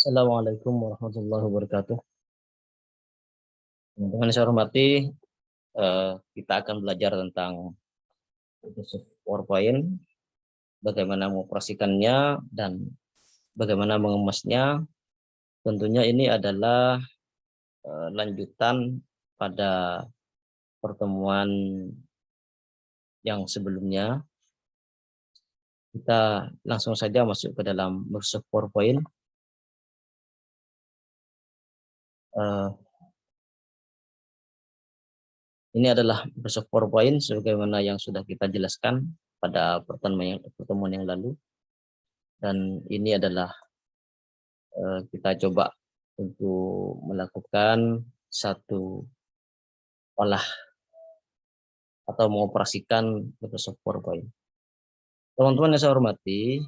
Assalamualaikum warahmatullahi wabarakatuh. Teman-teman yang saya hormati, kita akan belajar tentang Microsoft PowerPoint, bagaimana mengoperasikannya dan bagaimana mengemasnya. Tentunya ini adalah lanjutan pada pertemuan yang sebelumnya. Kita langsung saja masuk ke dalam Microsoft PowerPoint. Ini adalah Microsoft PowerPoint sebagaimana yang sudah kita jelaskan pada pertemuan yang lalu. Dan ini adalah kita coba untuk melakukan satu olah atau mengoperasikan Microsoft PowerPoint. Teman-teman yang saya hormati,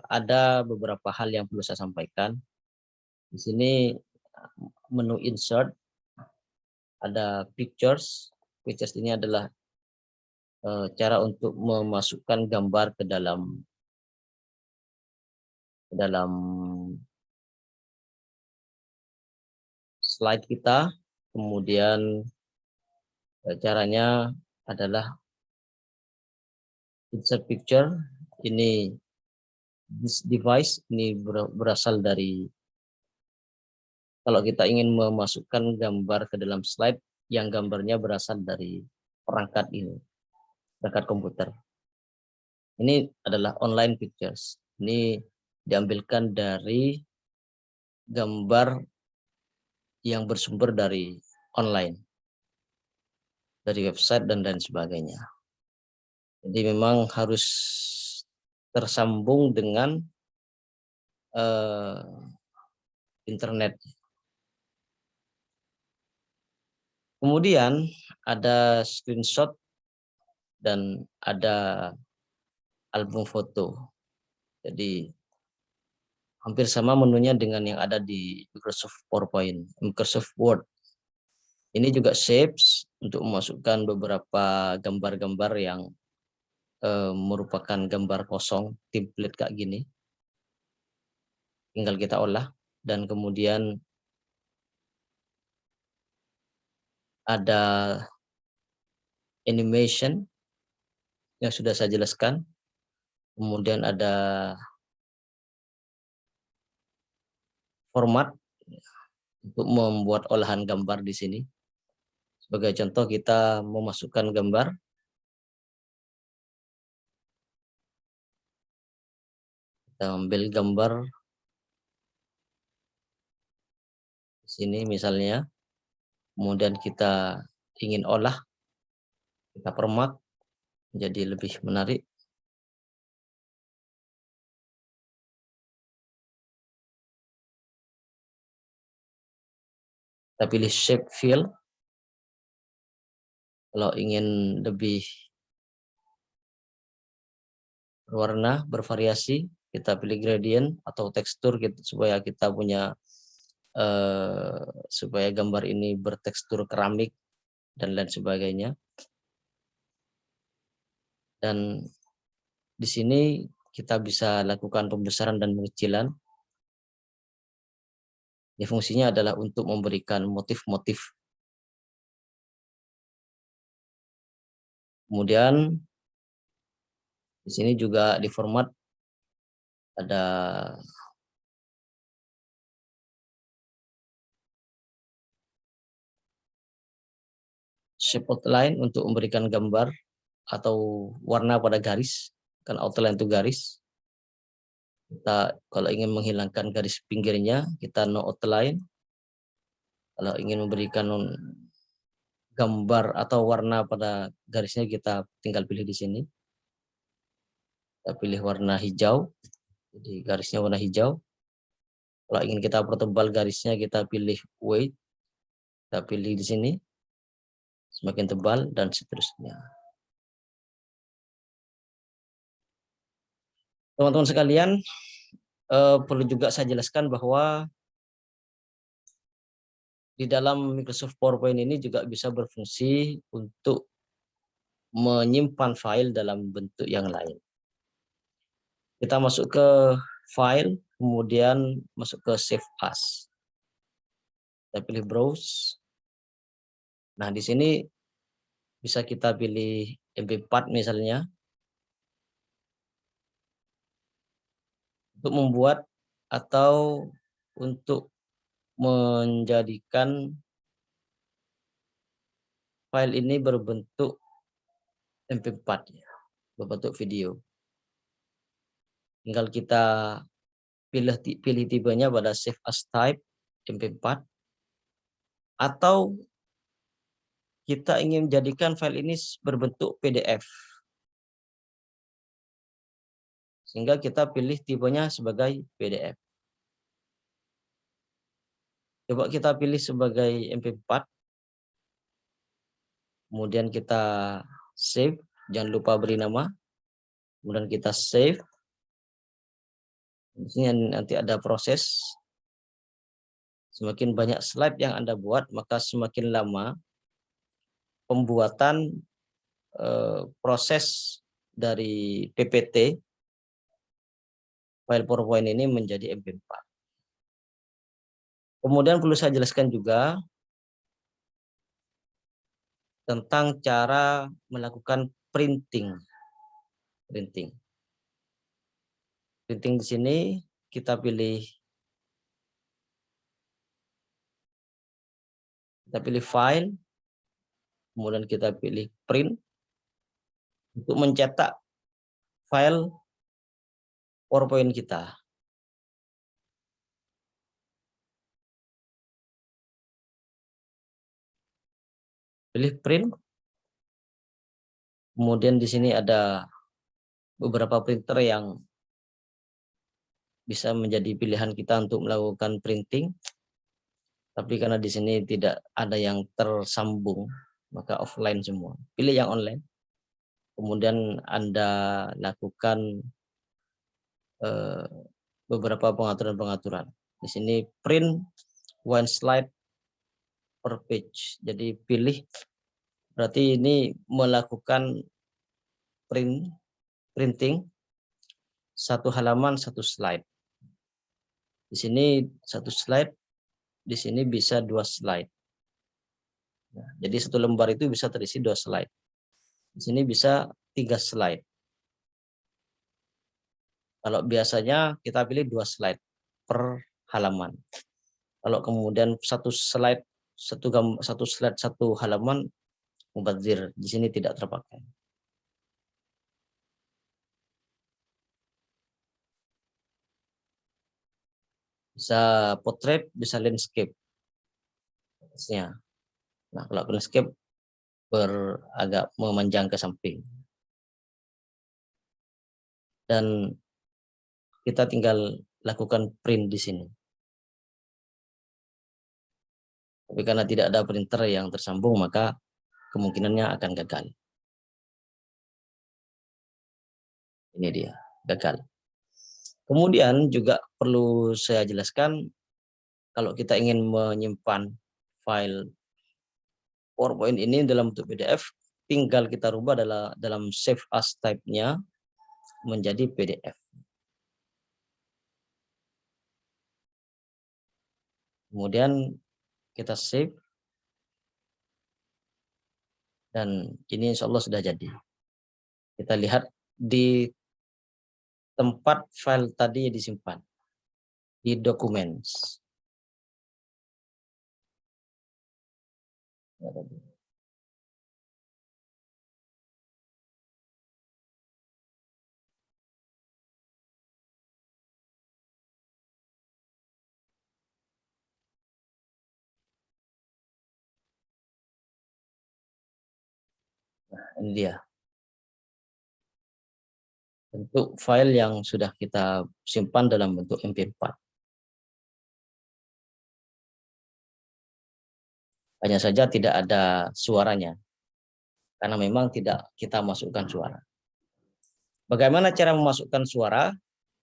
ada beberapa hal yang perlu saya sampaikan. Di sini menu insert, ada pictures. Pictures ini adalah cara untuk memasukkan gambar ke dalam slide kita. Kemudian caranya adalah insert picture. Ini this device ini berasal dari, kalau kita ingin memasukkan gambar ke dalam slide yang gambarnya berasal dari perangkat ini, perangkat komputer. Ini adalah online pictures. Ini diambilkan dari gambar yang bersumber dari online, dari website dan lain sebagainya. Jadi memang harus tersambung dengan internet. Kemudian ada screenshot dan ada album foto. Jadi hampir sama menunya dengan yang ada di Microsoft PowerPoint, Microsoft Word. Ini juga shapes untuk memasukkan beberapa gambar-gambar yang merupakan gambar kosong, template kayak gini. Tinggal kita olah, dan kemudian ada animation yang sudah saya jelaskan. Kemudian ada format untuk membuat olahan gambar di sini. Sebagai contoh, kita memasukkan gambar. Kita ambil gambar di sini misalnya. Kemudian kita ingin olah, kita format menjadi lebih menarik. Kita pilih shape fill. Kalau ingin lebih berwarna, bervariasi, kita pilih gradient atau tekstur supaya kita punya supaya gambar ini bertekstur keramik dan lain sebagainya. Dan di sini kita bisa lakukan pembesaran dan pengecilan. Ini fungsinya adalah untuk memberikan motif-motif. Kemudian di sini juga di format ada shape outline untuk memberikan gambar atau warna pada garis. Kan outline itu garis. Kita kalau ingin menghilangkan garis pinggirnya, kita no outline. Kalau ingin memberikan gambar atau warna pada garisnya, kita tinggal pilih di sini. Kita pilih warna hijau, jadi garisnya warna hijau. Kalau ingin kita pertebal garisnya, kita pilih weight, kita pilih di sini, semakin tebal dan seterusnya. Teman-teman sekalian, perlu juga saya jelaskan bahwa di dalam Microsoft PowerPoint ini juga bisa berfungsi untuk menyimpan file dalam bentuk yang lain. Kita masuk ke file, kemudian masuk ke Save As. Kita pilih Browse. Nah, di sini bisa kita pilih MP4 misalnya, untuk membuat atau untuk menjadikan file ini berbentuk MP4 ya, berbentuk video. Tinggal kita pilih tipenya pada Save As Type MP4, atau kita ingin menjadikan file ini berbentuk PDF, sehingga kita pilih tipenya sebagai PDF. Coba kita pilih sebagai MP4, kemudian kita save, jangan lupa beri nama, kemudian kita save. Di sini nanti ada proses. Semakin banyak slide yang Anda buat, maka semakin lama pembuatan proses dari PPT file PowerPoint ini menjadi MP4. Kemudian perlu saya jelaskan juga tentang cara melakukan printing. Printing di sini kita pilih file, kemudian kita pilih print untuk mencetak file PowerPoint kita. Pilih print. Kemudian di sini ada beberapa printer yang bisa menjadi pilihan kita untuk melakukan printing. Tapi karena di sini tidak ada yang tersambung, maka offline semua. Pilih yang online. Kemudian Anda lakukan beberapa pengaturan-pengaturan. Di sini print one slide per page. Jadi pilih, berarti ini melakukan printing satu halaman satu slide. Di sini satu slide, di sini bisa 2 slide. Nah, jadi satu lembar itu bisa terisi 2 slide. Di sini bisa 3 slide. Kalau biasanya kita pilih 2 slide per halaman. Kalau kemudian satu slide satu halaman, mubazir, di sini tidak terpakai. Bisa portrait, bisa landscape. Nah, kalau landscape agak memanjang ke samping. Dan kita tinggal lakukan print di sini. Tapi karena tidak ada printer yang tersambung, maka kemungkinannya akan gagal. Ini dia, gagal. Kemudian juga perlu saya jelaskan, kalau kita ingin menyimpan file PowerPoint ini dalam bentuk PDF, tinggal kita rubah dalam Save As Type-nya menjadi PDF. Kemudian kita save, dan ini insya Allah sudah jadi. Kita lihat di tempat file tadi disimpan, di Documents. Nah, ini dia bentuk file yang sudah kita simpan dalam bentuk MP4. Hanya saja tidak ada suaranya, karena memang tidak kita masukkan suara. Bagaimana cara memasukkan suara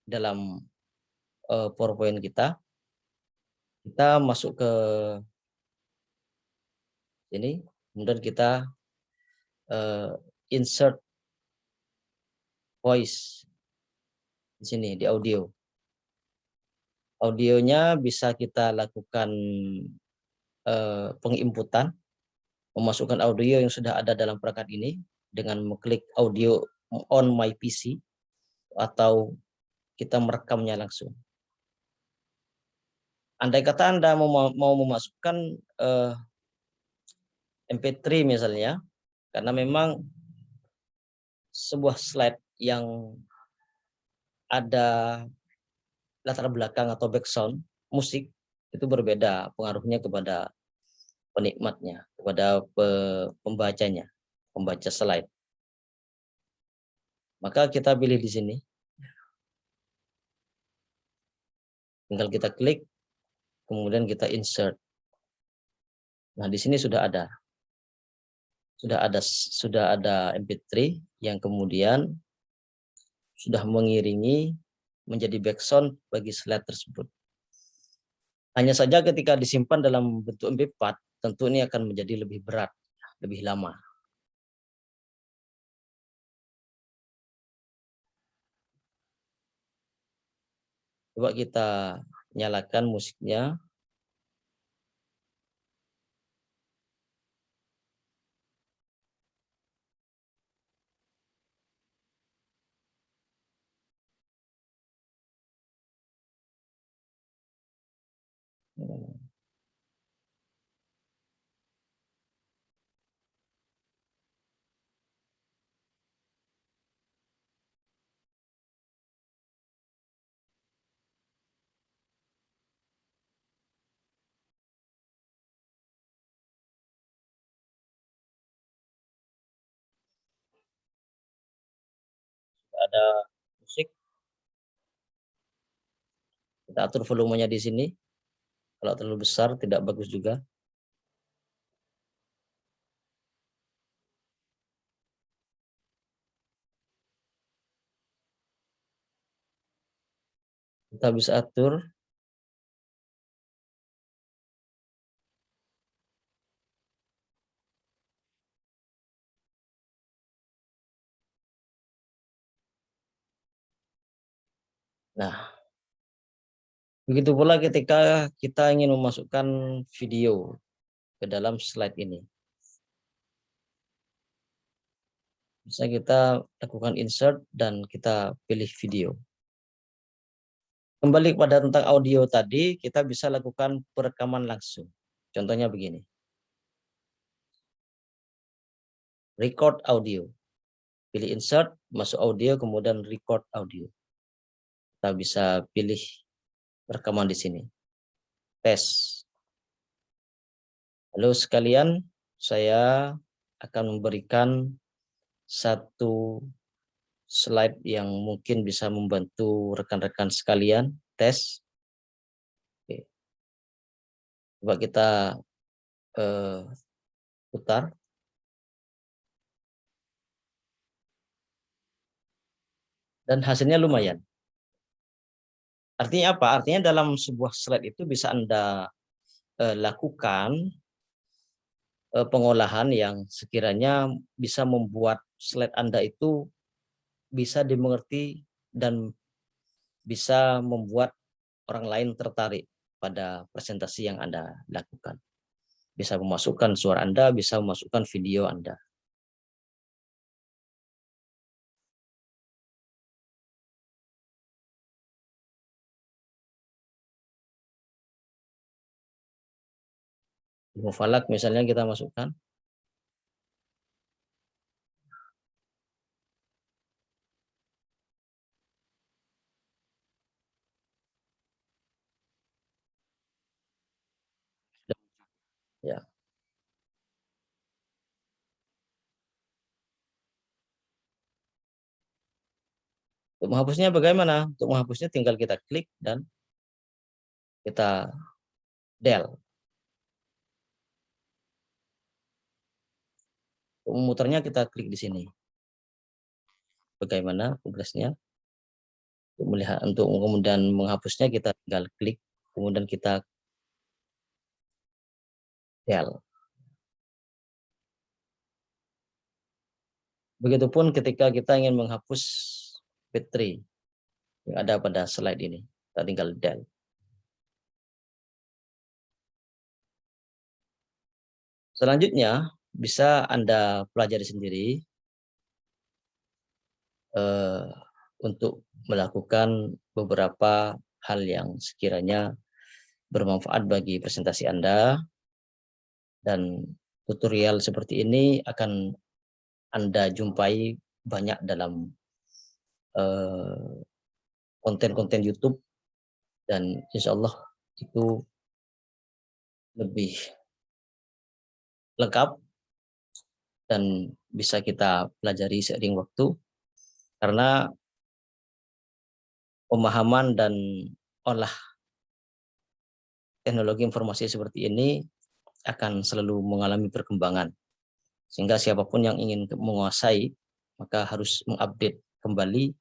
dalam PowerPoint kita? Kita masuk ke sini, kemudian kita insert voice di sini, di audio. Audionya bisa kita lakukan penginputan, memasukkan audio yang sudah ada dalam perangkat ini dengan mengklik audio on my PC, atau kita merekamnya langsung. Andai kata Anda mau memasukkan MP3 misalnya, karena memang sebuah slide yang ada latar belakang atau background musik itu berbeda pengaruhnya kepada penikmatnya, kepada pembacanya, pembaca slide. Maka kita pilih di sini, tinggal kita klik, kemudian kita insert. Nah, di sini sudah ada MP3 yang kemudian sudah mengiringi menjadi background bagi slide tersebut. Hanya saja ketika disimpan dalam bentuk MP4, tentu ini akan menjadi lebih berat, lebih lama. Coba kita nyalakan musiknya. Ada musik, kita atur volumenya di sini. Kalau terlalu besar tidak bagus juga. Kita bisa atur. Nah, begitu pula ketika kita ingin memasukkan video ke dalam slide ini. Bisa kita lakukan insert dan kita pilih video. Kembali pada tentang audio tadi, kita bisa lakukan perekaman langsung. Contohnya begini. Record audio. Pilih insert, masuk audio, kemudian record audio. Kita bisa pilih rekaman di sini. Tes. Halo sekalian, saya akan memberikan satu slide yang mungkin bisa membantu rekan-rekan sekalian. Tes. Oke. Coba kita putar. Dan hasilnya lumayan. Artinya apa? Artinya dalam sebuah slide itu bisa Anda lakukan pengolahan yang sekiranya bisa membuat slide Anda itu bisa dimengerti dan bisa membuat orang lain tertarik pada presentasi yang Anda lakukan. Bisa memasukkan suara Anda, bisa memasukkan video Anda. Mufalak misalnya kita masukkan. Ya. Untuk menghapusnya bagaimana? Untuk menghapusnya tinggal kita klik dan kita del. Untuk memutarnya kita klik di sini. Bagaimana progresnya? Untuk melihat, untuk kemudian menghapusnya kita tinggal klik, kemudian kita del. Begitupun ketika kita ingin menghapus P3 yang ada pada slide ini, kita tinggal del. Selanjutnya bisa Anda pelajari sendiri untuk melakukan beberapa hal yang sekiranya bermanfaat bagi presentasi Anda, dan tutorial seperti ini akan Anda jumpai banyak dalam konten-konten YouTube, dan insya Allah itu lebih lengkap dan bisa kita pelajari seiring waktu, karena pemahaman dan olah teknologi informasi seperti ini akan selalu mengalami perkembangan, sehingga siapapun yang ingin menguasai maka harus mengupdate kembali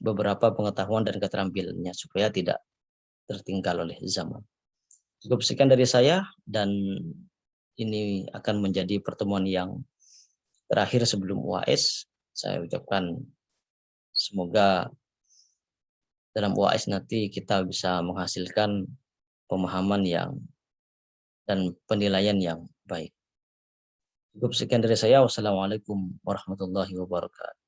beberapa pengetahuan dan keterampilannya supaya tidak tertinggal oleh zaman. Cukup sekian dari saya, dan ini akan menjadi pertemuan yang terakhir sebelum UAS. Saya ucapkan semoga dalam UAS nanti kita bisa menghasilkan pemahaman dan penilaian yang baik. Cukup sekian dari saya. Wassalamualaikum warahmatullahi wabarakatuh.